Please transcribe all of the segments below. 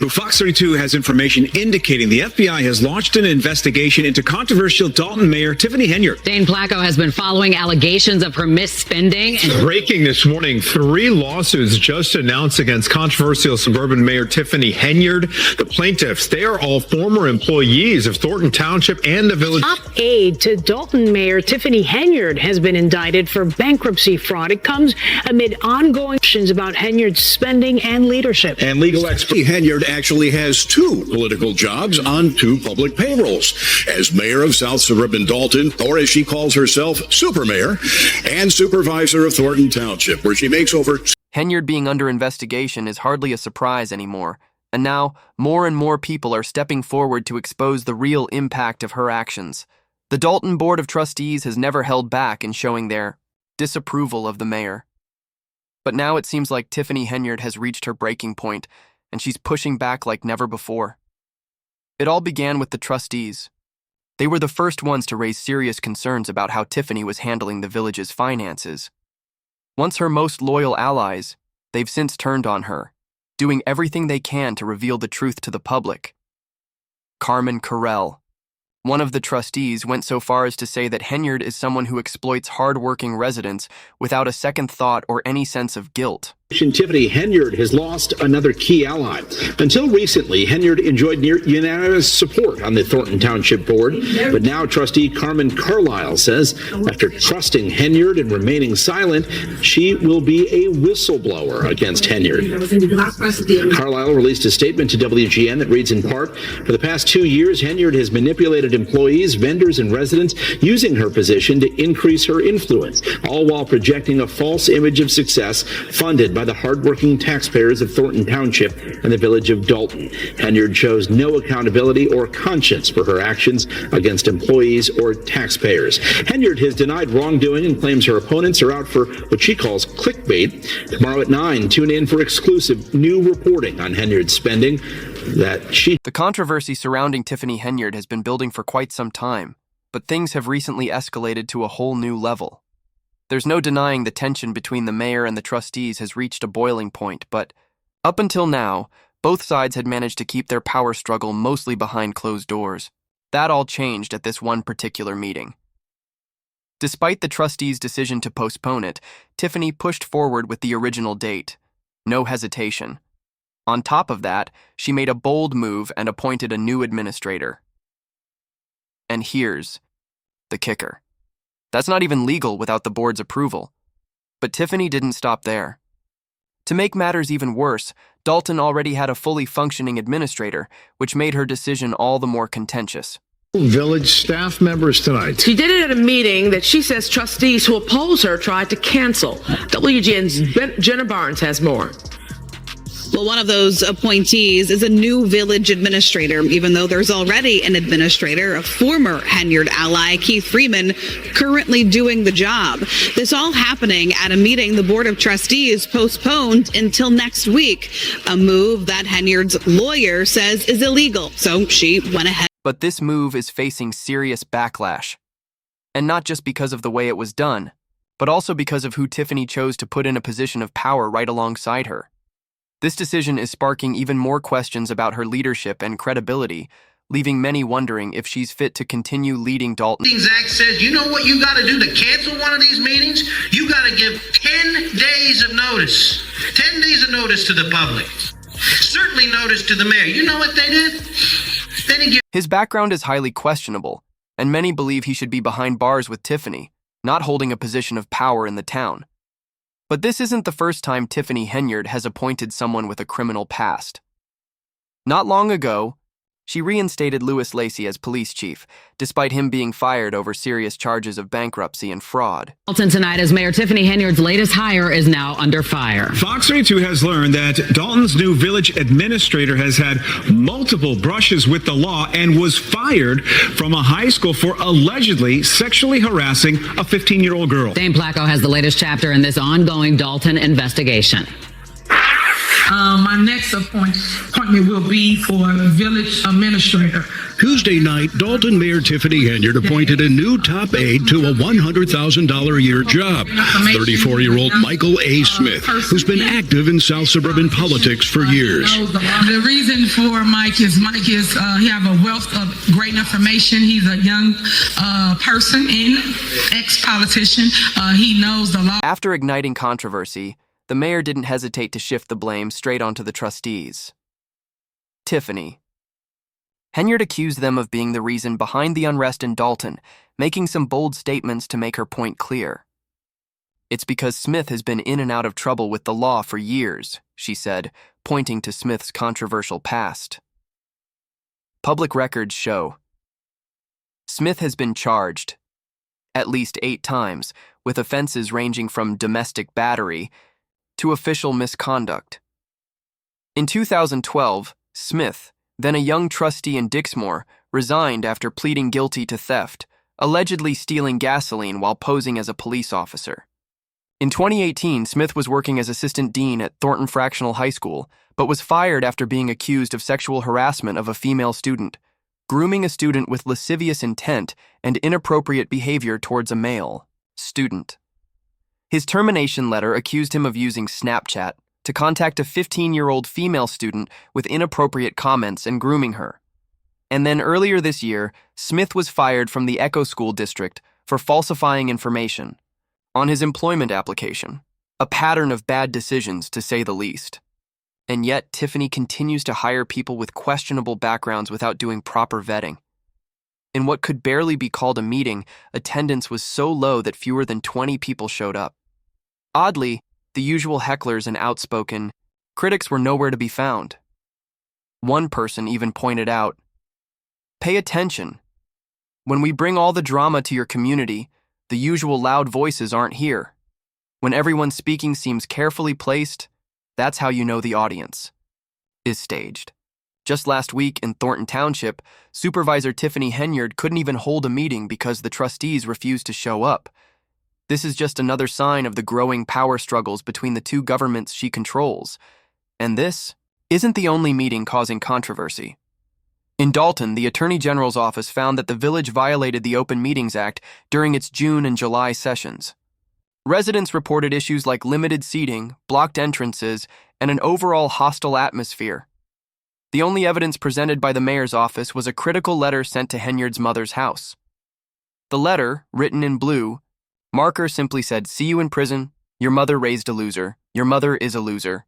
Fox 32 has information indicating the FBI has launched an investigation into controversial Dalton Mayor Tiffany Henyard. Dane Placco has been following allegations of her misspending. Breaking this morning, 3 lawsuits just announced against controversial suburban Mayor Tiffany Henyard. The plaintiffs, they are all former employees of Thornton Township and the village. Top aide to Dalton Mayor Tiffany Henyard has been indicted for bankruptcy fraud. It comes amid ongoing questions about Henyard's spending and leadership. And legal expert Henyard actually has 2 political jobs on 2 public payrolls as mayor of South Suburban Dalton, or as she calls herself, super mayor, and supervisor of Thornton Township, where she makes over. Henyard being under investigation is hardly a surprise anymore, and now more and more people are stepping forward to expose the real impact of her actions. The Dalton Board of Trustees has never held back in showing their disapproval of the mayor. But now it seems like Tiffany Henyard has reached her breaking point, and she's pushing back like never before. It all began with the trustees. They were the first ones to raise serious concerns about how Tiffany was handling the village's finances. Once her most loyal allies, they've since turned on her, doing everything they can to reveal the truth to the public. Carmen Carell, one of the trustees, went so far as to say that Henyard is someone who exploits hard-working residents without a second thought or any sense of guilt. Tiffany Henyard has lost another key ally. Until recently, Henyard enjoyed near unanimous support on the Thornton Township Board, but now trustee Carmen Carlisle says after trusting Henyard and remaining silent, she will be a whistleblower against Henyard. Carlisle released a statement to WGN that reads in part, "For the past 2 years, Henyard has manipulated employees, vendors, and residents using her position to increase her influence, all while projecting a false image of success funded by the hardworking taxpayers of Thornton Township and the village of Dalton. Henyard shows no accountability or conscience for her actions against employees or taxpayers." Henyard has denied wrongdoing and claims her opponents are out for what she calls clickbait. Tomorrow at 9, tune in for exclusive new reporting on Henyard's spending The controversy surrounding Tiffany Henyard has been building for quite some time, but things have recently escalated to a whole new level. There's no denying the tension between the mayor and the trustees has reached a boiling point, but up until now, both sides had managed to keep their power struggle mostly behind closed doors. That all changed at this one particular meeting. Despite the trustees' decision to postpone it, Tiffany pushed forward with the original date. No hesitation. On top of that, she made a bold move and appointed a new administrator. And here's the kicker. That's not even legal without the board's approval. But Tiffany didn't stop there. To make matters even worse, Dalton already had a fully functioning administrator, which made her decision all the more contentious. Village staff members tonight. She did it at a meeting that she says trustees who oppose her tried to cancel. WGN's Jenna Barnes has more. Well, one of those appointees is a new village administrator, even though there's already an administrator, a former Henyard ally, Keith Freeman, currently doing the job. This all happening at a meeting the Board of Trustees postponed until next week, a move that Henyard's lawyer says is illegal. So she went ahead. But this move is facing serious backlash. And not just because of the way it was done, but also because of who Tiffany chose to put in a position of power right alongside her. This decision is sparking even more questions about her leadership and credibility, leaving many wondering if she's fit to continue leading Dalton. Act says, you know what you got to do to cancel one of these meetings? You got to give 10 days of notice. 10 days of notice to the public. Certainly notice to the mayor. You know what they did? They didn't give. His background is highly questionable, and many believe he should be behind bars with Tiffany, not holding a position of power in the town. But this isn't the first time Tiffany Henyard has appointed someone with a criminal past. Not long ago, she reinstated Louis Lacey as police chief, despite him being fired over serious charges of bankruptcy and fraud. Dalton tonight as Mayor Tiffany Henyard's latest hire is now under fire. Fox 32 has learned that Dalton's new village administrator has had multiple brushes with the law and was fired from a high school for allegedly sexually harassing a 15-year-old girl. Dane Placco has the latest chapter in this ongoing Dalton investigation. My next appointment will be for village administrator. Tuesday night, Dalton Mayor Tiffany Henyard appointed a new top aide to a $100,000 a year job. 34-year-old Michael A. Smith, who's been active in South Suburban politics for years. The reason for Mike is he have a wealth of great information. He's a young person and ex-politician. He knows the law. After igniting controversy, the mayor didn't hesitate to shift the blame straight onto the trustees. Tiffany Henyard accused them of being the reason behind the unrest in Dalton, making some bold statements to make her point clear. It's because Smith has been in and out of trouble with the law for years, she said, pointing to Smith's controversial past. Public records show Smith has been charged, at least 8 times, with offenses ranging from domestic battery to official misconduct. In 2012, Smith, then a young trustee in Dixmoor, resigned after pleading guilty to theft, allegedly stealing gasoline while posing as a police officer. In 2018, Smith was working as assistant dean at Thornton Fractional High School, but was fired after being accused of sexual harassment of a female student, grooming a student with lascivious intent and inappropriate behavior towards a male student. His termination letter accused him of using Snapchat to contact a 15-year-old female student with inappropriate comments and grooming her. And then earlier this year, Smith was fired from the Echo School District for falsifying information on his employment application, a pattern of bad decisions to say the least. And yet, Tiffany continues to hire people with questionable backgrounds without doing proper vetting. In what could barely be called a meeting, attendance was so low that fewer than 20 people showed up. Oddly, the usual hecklers and outspoken critics were nowhere to be found. One person even pointed out, "Pay attention. When we bring all the drama to your community, the usual loud voices aren't here. When everyone speaking seems carefully placed, that's how you know the audience is staged." Just last week in Thornton Township, Supervisor Tiffany Henyard couldn't even hold a meeting because the trustees refused to show up. This is just another sign of the growing power struggles between the two governments she controls. And this isn't the only meeting causing controversy. In Dalton, the Attorney General's office found that the village violated the Open Meetings Act during its June and July sessions. Residents reported issues like limited seating, blocked entrances, and an overall hostile atmosphere. The only evidence presented by the mayor's office was a critical letter sent to Henyard's mother's house. The letter, written in blue, marker simply said, "See you in prison. Your mother raised a loser. Your mother is a loser."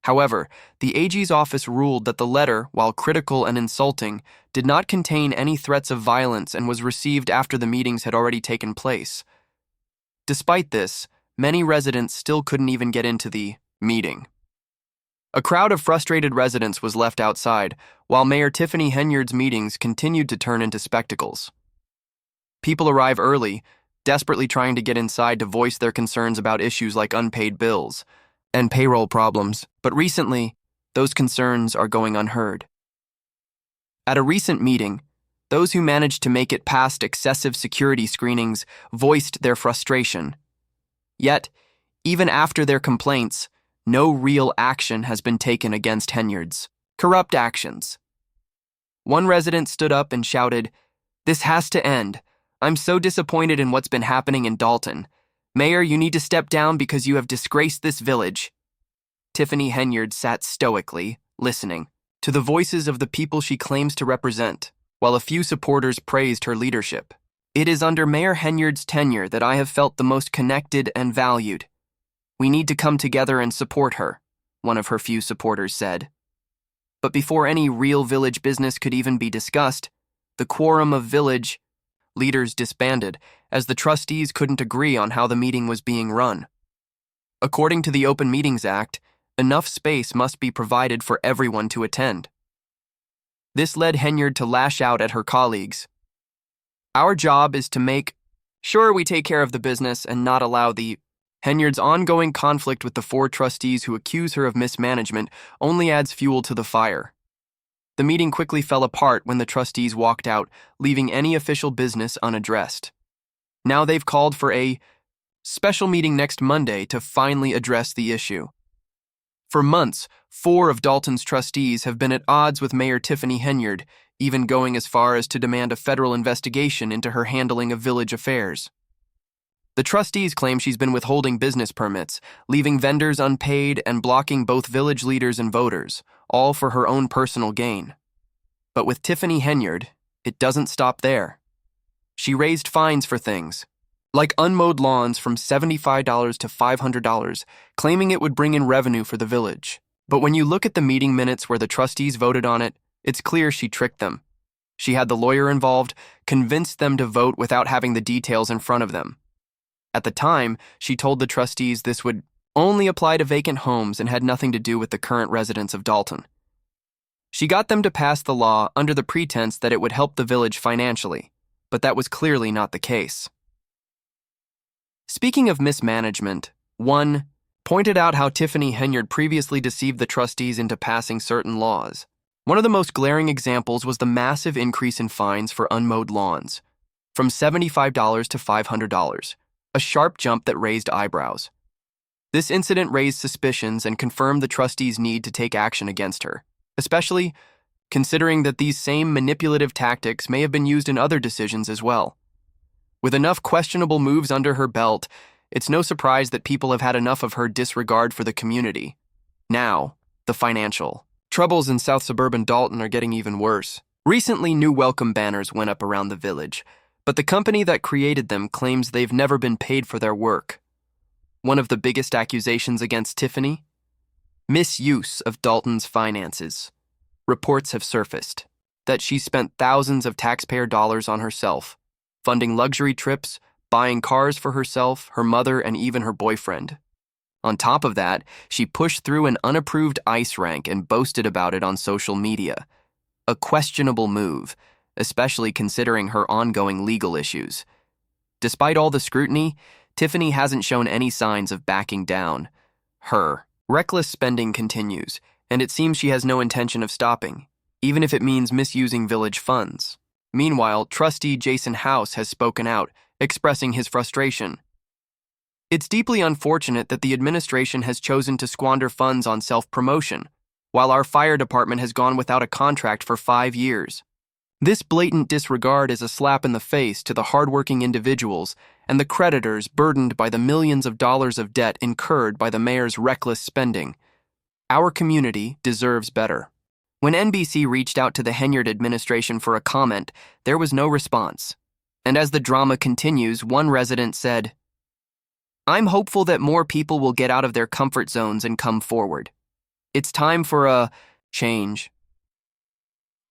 However, the AG's office ruled that the letter, while critical and insulting, did not contain any threats of violence and was received after the meetings had already taken place. Despite this, many residents still couldn't even get into the meeting. A crowd of frustrated residents was left outside, while Mayor Tiffany Henyard's meetings continued to turn into spectacles. People arrive early, desperately trying to get inside to voice their concerns about issues like unpaid bills and payroll problems, but recently, those concerns are going unheard. At a recent meeting, those who managed to make it past excessive security screenings voiced their frustration. Yet, even after their complaints, no real action has been taken against Henyard's corrupt actions. One resident stood up and shouted, "This has to end. I'm so disappointed in what's been happening in Dalton. Mayor, you need to step down because you have disgraced this village." Tiffany Henyard sat stoically, listening to the voices of the people she claims to represent, while a few supporters praised her leadership. "It is under Mayor Henyard's tenure that I have felt the most connected and valued. We need to come together and support her," one of her few supporters said. But before any real village business could even be discussed, the quorum of village leaders disbanded, as the trustees couldn't agree on how the meeting was being run. According to the Open Meetings Act, enough space must be provided for everyone to attend. This led Henyard to lash out at her colleagues. "Our job is to make sure we take care of the business and not allow the..." Henyard's ongoing conflict with the 4 trustees who accuse her of mismanagement only adds fuel to the fire. The meeting quickly fell apart when the trustees walked out, leaving any official business unaddressed. Now they've called for a special meeting next Monday to finally address the issue. For months, 4 of Dalton's trustees have been at odds with Mayor Tiffany Henyard, even going as far as to demand a federal investigation into her handling of village affairs. The trustees claim she's been withholding business permits, leaving vendors unpaid, and blocking both village leaders and voters, all for her own personal gain. But with Tiffany Henyard, it doesn't stop there. She raised fines for things, like unmowed lawns, from $75 to $500, claiming it would bring in revenue for the village. But when you look at the meeting minutes where the trustees voted on it, it's clear she tricked them. She had the lawyer involved, convinced them to vote without having the details in front of them. At the time, she told the trustees this would only apply to vacant homes and had nothing to do with the current residents of Dalton. She got them to pass the law under the pretense that it would help the village financially, but that was clearly not the case. Speaking of mismanagement, one pointed out how Tiffany Henyard previously deceived the trustees into passing certain laws. One of the most glaring examples was the massive increase in fines for unmowed lawns, from $75 to $500, a sharp jump that raised eyebrows. This incident raised suspicions and confirmed the trustees' need to take action against her, especially considering that these same manipulative tactics may have been used in other decisions as well. With enough questionable moves under her belt, it's no surprise that people have had enough of her disregard for the community. Now, the financial troubles in South Suburban Dalton are getting even worse. Recently, new welcome banners went up around the village, but the company that created them claims they've never been paid for their work. One of the biggest accusations against Tiffany? Misuse of Dalton's finances. Reports have surfaced that she spent thousands of taxpayer dollars on herself, funding luxury trips, buying cars for herself, her mother, and even her boyfriend. On top of that, she pushed through an unapproved ICE rank and boasted about it on social media. A questionable move, especially considering her ongoing legal issues. Despite all the scrutiny, Tiffany hasn't shown any signs of backing down. Her reckless spending continues, and it seems she has no intention of stopping, even if it means misusing village funds. Meanwhile, trustee Jason House has spoken out, expressing his frustration. It's deeply unfortunate that the administration has chosen to squander funds on self-promotion, while our fire department has gone without a contract for 5 years. This blatant disregard is a slap in the face to the hardworking individuals and the creditors burdened by the millions of dollars of debt incurred by the mayor's reckless spending. Our community deserves better. When NBC reached out to the Henyard administration for a comment, there was no response. And as the drama continues, one resident said, "I'm hopeful that more people will get out of their comfort zones and come forward. It's time for a change."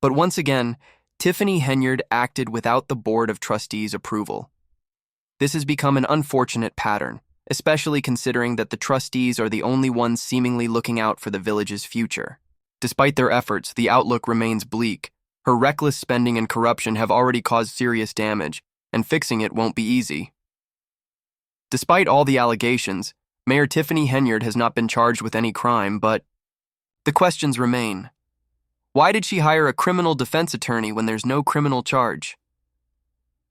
But once again, Tiffany Henyard acted without the Board of Trustees' approval. This has become an unfortunate pattern, especially considering that the trustees are the only ones seemingly looking out for the village's future. Despite their efforts, the outlook remains bleak. Her reckless spending and corruption have already caused serious damage, and fixing it won't be easy. Despite all the allegations, Mayor Tiffany Henyard has not been charged with any crime, but the questions remain. Why did she hire a criminal defense attorney when there's no criminal charge?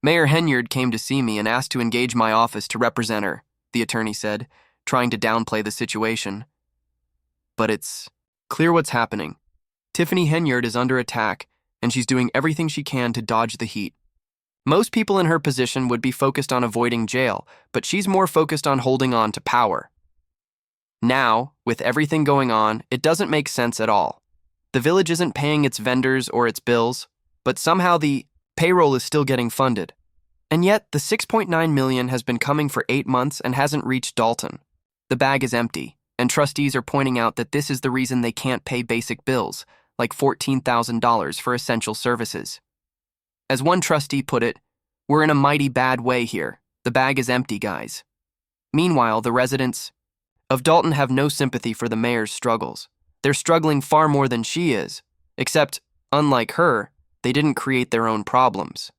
Mayor Henyard came to see me and asked to engage my office to represent her, the attorney said, trying to downplay the situation. But it's clear what's happening. Tiffany Henyard is under attack, and she's doing everything she can to dodge the heat. Most people in her position would be focused on avoiding jail, but she's more focused on holding on to power. Now, with everything going on, it doesn't make sense at all. The village isn't paying its vendors or its bills, but somehow the payroll is still getting funded. And yet, the $6.9 million has been coming for 8 months and hasn't reached Dalton. The bag is empty, and trustees are pointing out that this is the reason they can't pay basic bills, like $14,000 for essential services. As one trustee put it, "We're in a mighty bad way here. The bag is empty, guys." Meanwhile, the residents of Dalton have no sympathy for the mayor's struggles. They're struggling far more than she is, except, unlike her, they didn't create their own problems.